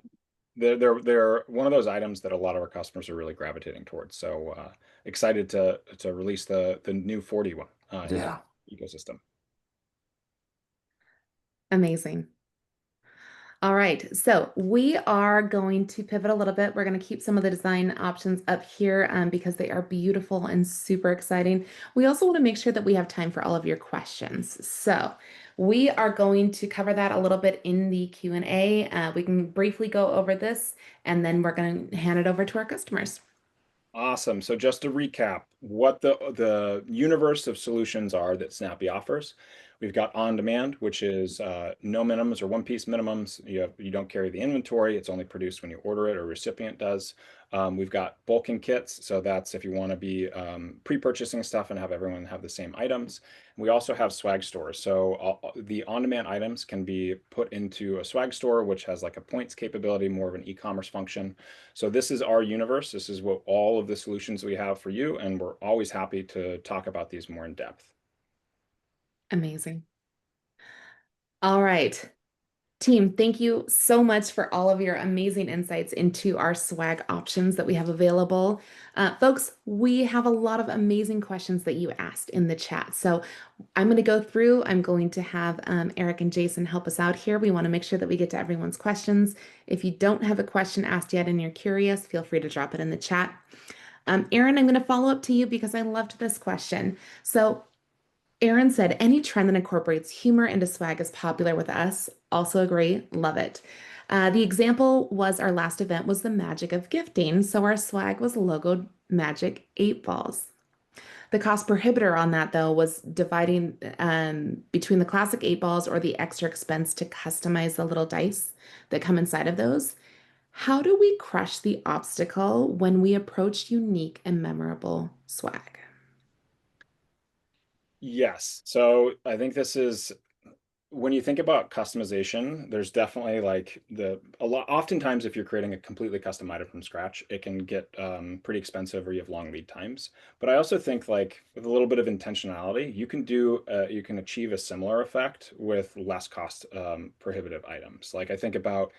they're one of those items that a lot of our customers are really gravitating towards. So excited to release the new 40 one into Yeah. the ecosystem. Amazing. All right, so we are going to pivot a little bit. We're going to keep some of the design options up here because they are beautiful and super exciting. We also want to make sure that we have time for all of your questions. So we are going to cover that a little bit in the Q&A. We can briefly go over this, and then we're going to hand it over to our customers. Awesome. So just to recap what the universe of solutions are that Snappy offers. We've got on demand, which is no minimums or one piece minimums. You don't carry the inventory. It's only produced when you order it or recipient does. We've got bulking kits. So that's if you want to be pre-purchasing stuff and have everyone have the same items. We also have swag stores. So the on-demand items can be put into a swag store, which has like a points capability, more of an e-commerce function. So this is our universe. This is what all of the solutions we have for you, and we're always happy to talk about these more in depth. Amazing. All right. Team, thank you so much for all of your amazing insights into our swag options that we have available. Folks, we have a lot of amazing questions that you asked in the chat. So I'm going to go through. I'm going to have Eric and Jason help us out here. We want to make sure that we get to everyone's questions. If you don't have a question asked yet and you're curious, feel free to drop it in the chat. Aaron, I'm going to follow up to you because I loved this question. So Aaron said, any trend that incorporates humor into swag is popular with us. Also agree, love it. The example was our last event was the magic of gifting. So our swag was logoed Magic 8 balls. The cost prohibitor on that, though, was dividing between the classic 8 balls or the extra expense to customize the little dice that come inside of those. How do we crush the obstacle when we approach unique and memorable swag? Yes. So I think this is when you think about customization, there's definitely like a lot. Oftentimes, if you're creating a completely custom item from scratch, it can get pretty expensive, or you have long lead times. But I also think like with a little bit of intentionality, you can achieve a similar effect with less cost prohibitive items. Like I think about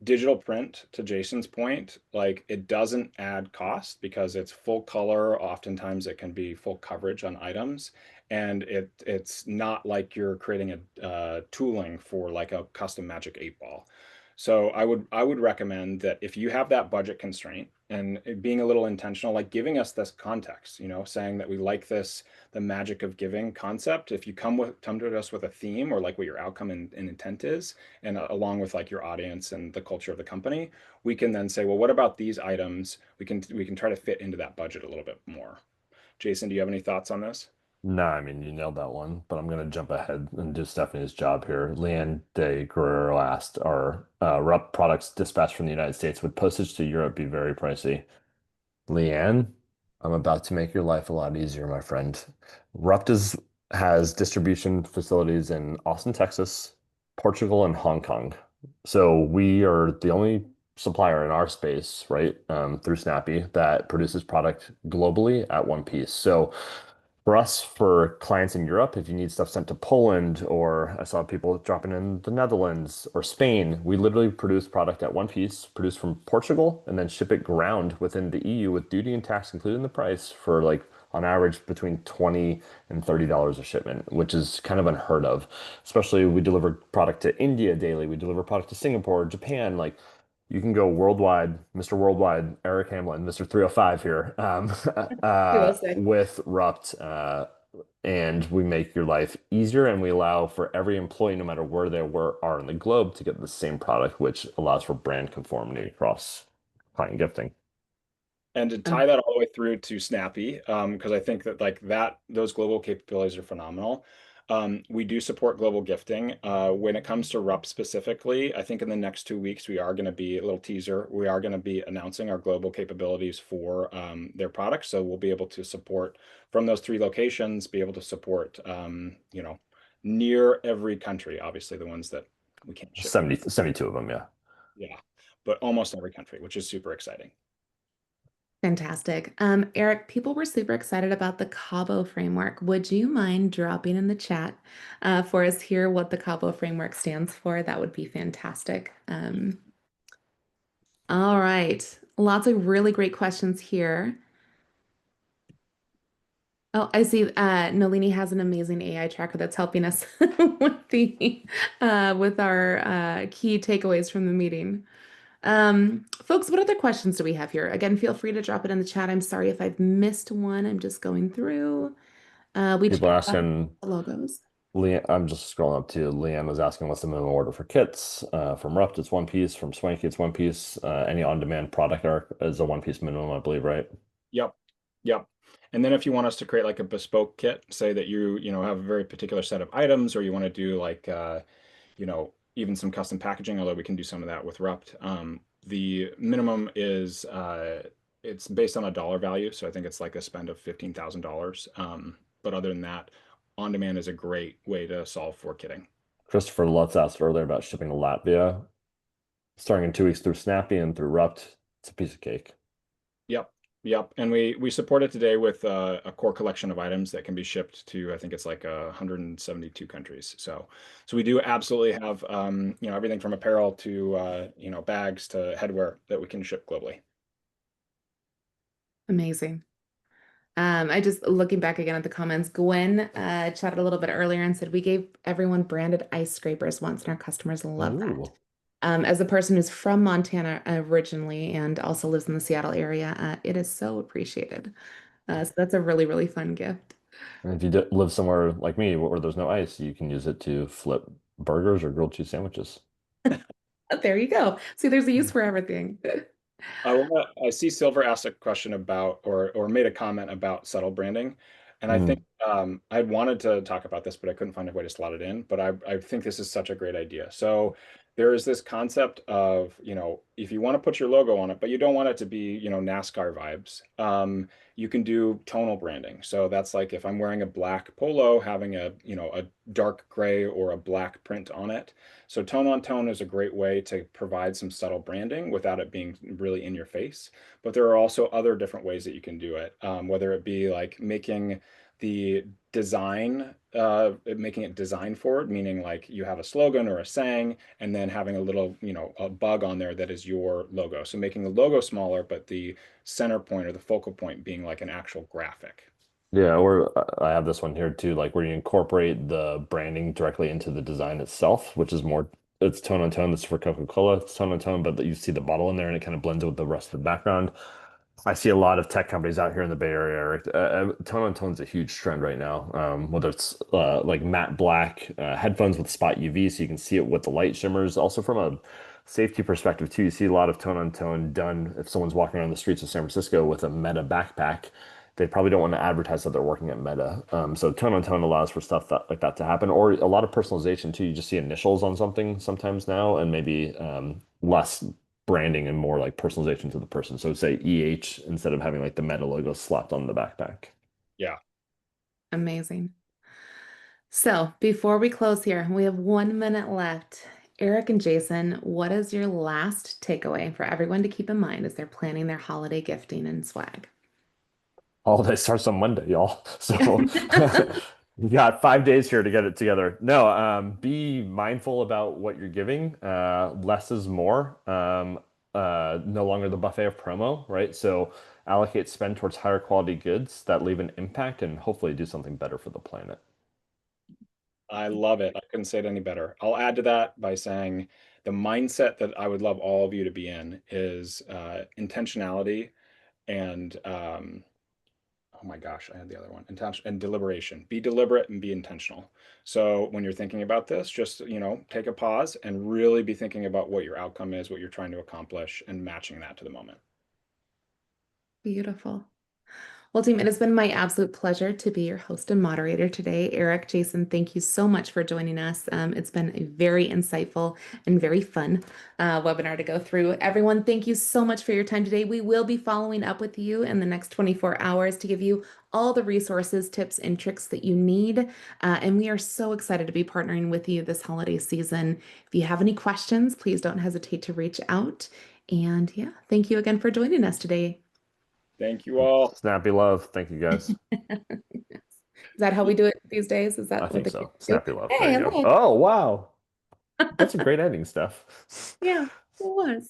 digital print, to Jason's point, like it doesn't add cost because it's full color. Oftentimes it can be full coverage on items, and it's not like you're creating a tooling for like a custom Magic 8 ball. So I would recommend that if you have that budget constraint and being a little intentional, like giving us this context, saying that we like this, the magic of giving concept. If you come to us with a theme or like what your outcome and intent is, and along with like your audience and the culture of the company, we can then say, well, what about these items? We can try to fit into that budget a little bit more. Jason, do you have any thoughts on this? No, I mean, you nailed that one, but I'm going to jump ahead and do Stephanie's job here. Leanne de Guerrero asked, are Rupt products dispatched from the United States? Would postage to Europe be very pricey? Leanne, I'm about to make your life a lot easier, my friend. Rupt has distribution facilities in Austin, Texas, Portugal, and Hong Kong. So we are the only supplier in our space, right, through Snappy that produces product globally at one piece. So for us, for clients in Europe, if you need stuff sent to Poland, or I saw people dropping in the Netherlands or Spain, we literally produce product at one piece, produce from Portugal, and then ship it ground within the EU with duty and tax included in the price for like on average between $20 and $30 a shipment, which is kind of unheard of. Especially we deliver product to India daily, we deliver product to Singapore, Japan, like you can go worldwide, Mr. Worldwide, Eric Hamlin, Mr. 305 here, USA. with Rupt. And and we make your life easier, and we allow for every employee, no matter where are in the globe, to get the same product, which allows for brand conformity across client gifting. And to tie Um, that all the way through to Snappy, because I think that like that those global capabilities are phenomenal. We do support global gifting. When it comes to Rupt specifically, I think in the next 2 weeks we are going to be a little teaser. We are going to be announcing our global capabilities for their products. So we'll be able to support from those 3 locations, be able to support near every country. Obviously, the ones that we can't ship to. 72 of them, yeah. Yeah, but almost every country, which is super exciting. Fantastic. Eric, people were super excited about the Cabo framework. Would you mind dropping in the chat for us here what the Cabo framework stands for? That would be fantastic. All right. Lots of really great questions here. Oh, I see. Nalini has an amazing AI tracker that's helping us with the with our key takeaways from the meeting. Folks, what other questions do we have here? Again, feel free to drop it in the chat. I'm sorry if I've missed one. I'm just going through. We People are chatted about asking, the logos. I'm just scrolling up to Leanne was asking what's the minimum order for kits. From Rupt, it's one piece. From Swanky, it's one piece. Any on-demand product is a one piece minimum, I believe, right? Yep. Yep. And then if you want us to create like a bespoke kit, say that you have a very particular set of items, or you want to do like even some custom packaging, although we can do some of that with Rupt. The minimum is it's based on a dollar value, so I think it's like a spend of $15,000. But other than that, on demand is a great way to solve for kitting. Christopher Lutz asked earlier about shipping to Latvia, starting in 2 weeks through Snappy and through Rupt. It's a piece of cake. Yep. Yep. And we support it today with a core collection of items that can be shipped to, I think it's like 172 countries. So we do absolutely have everything from apparel to bags to headwear that we can ship globally. Amazing. I just looking back again at the comments, Gwen chatted a little bit earlier and said we gave everyone branded ice scrapers once, and our customers love that. Ooh. As a person who's from Montana originally and also lives in the Seattle area, it is so appreciated. So that's a really, really fun gift. And if you live somewhere like me where there's no ice, you can use it to flip burgers or grilled cheese sandwiches. There you go. See, there's a use for everything. I see Silver asked a question about or made a comment about subtle branding, and I think Mm. I wanted to talk about this, but I couldn't find a way to slot it in. But I think this is such a great idea. So there is this concept of if you want to put your logo on it, but you don't want it to be NASCAR vibes. You can do tonal branding. So that's like if I'm wearing a black polo, having a dark gray or a black print on it. So tone on tone is a great way to provide some subtle branding without it being really in your face. But there are also other different ways that you can do it, whether it be like the design, making it design forward, meaning like you have a slogan or a saying, and then having a little, a bug on there that is your logo. So making the logo smaller, but the center point or the focal point being like an actual graphic. Yeah, or I have this one here too, like where you incorporate the branding directly into the design itself, which is more, it's tone on tone. This is for Coca-Cola, it's tone on tone, but you see the bottle in there and it kind of blends with the rest of the background. I see a lot of tech companies out here in the Bay Area, Eric. Tone on tone is a huge trend right now. Whether it's like matte black headphones with spot UV, so you can see it with the light shimmers. Also, from a safety perspective, too, you see a lot of tone on tone done. If someone's walking around the streets of San Francisco with a Meta backpack, they probably don't want to advertise that they're working at Meta. So tone on tone allows for stuff like that to happen, or a lot of personalization too. You just see initials on something sometimes now, and maybe less branding and more like personalization to the person. So say EH instead of having like the Meta logo slapped on the backpack. Yeah. Amazing. So before we close here, we have 1 minute left. Eric and Jason, what is your last takeaway for everyone to keep in mind as they're planning their holiday gifting and swag? Holiday starts on Monday, y'all. So you got 5 days here to get it together. No, be mindful about what you're giving. Less is more. No longer the buffet of promo, right? So allocate spend towards higher quality goods that leave an impact and hopefully do something better for the planet. I love it. I couldn't say it any better. I'll add to that by saying the mindset that I would love all of you to be in is intentionality and oh my gosh, I had the other one, intention and deliberation. Be deliberate and be intentional. So when you're thinking about this, just, take a pause and really be thinking about what your outcome is, what you're trying to accomplish, and matching that to the moment. Beautiful. Well, team, it has been my absolute pleasure to be your host and moderator today. Eric, Jason, thank you so much for joining us. It's been a very insightful and very fun webinar to go through. Everyone, thank you so much for your time today. We will be following up with you in the next 24 hours to give you all the resources, tips, and tricks that you need. And we are so excited to be partnering with you this holiday season. If you have any questions, please don't hesitate to reach out. And yeah, thank you again for joining us today. Thank you all. Snappy love. Thank you guys. Is that how we do it these days? Is I that what think the kids so. do? Snappy love. There Hey, you go. look. Oh, wow. That's some great editing stuff. Yeah, it was.